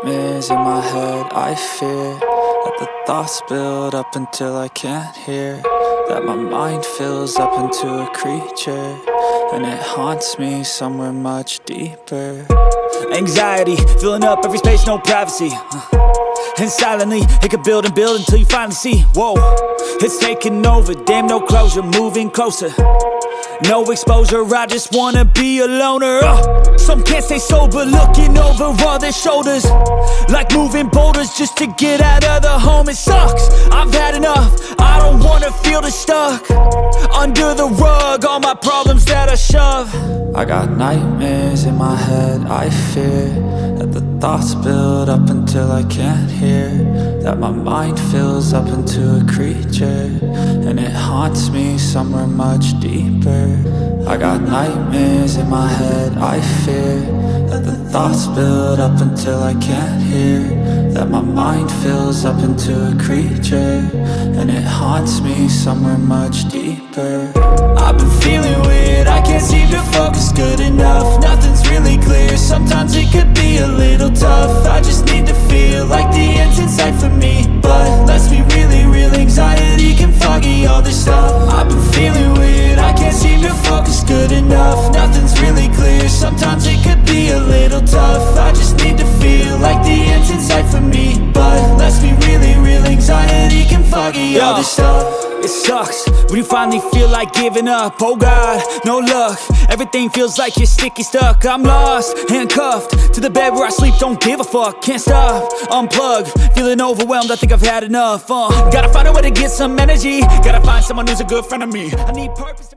nightmares in my head. I fear that the thoughts build up until I can't hear, that my mind fills up into a creature, and it haunts me somewhere much deeper. Anxiety, filling up every space, no privacy. And silently, it could build and build until you finally see, whoa, it's taking over, damn, no closure, moving closer. No exposure, I just wanna be a loner. Some can't stay sober, looking over all their shoulders, like moving boulders just to get out of the home. It sucks, I've had enough, I don't wanna feel the stuck under the rug, all my problems that I shove. I got nightmares in my head. I fear that the thoughts build up until I can't hear, that my mind fills up into a creature, and it haunts me somewhere much deeper. I got nightmares in my head. I fear that the thoughts build up until I can't hear, that my mind fills up into a creature, and it haunts me somewhere much deeper. I've been feeling weird, I can't seem to focus good enough. Nothing's really clear, sometimes it could be a little tough. I just need to feel like the end's in sight for me, but let's be really real, anxiety can foggy all this stuff. I've been feeling weird, I can't seem to focus good enough. Nothing's really clear, sometimes it could be a little tough. I just need to feel like the end's in sight for me, but let's be really real, anxiety can foggy all this stuff. It sucks when you finally feel like giving up. Oh God, no luck, everything feels like you're sticky stuck. I'm lost, handcuffed to the bed where I sleep, don't give a fuck. Can't stop, unplug, feeling overwhelmed, I think I've had enough. Gotta find a way to get some energy, gotta find someone who's a good friend of me. I need purpose.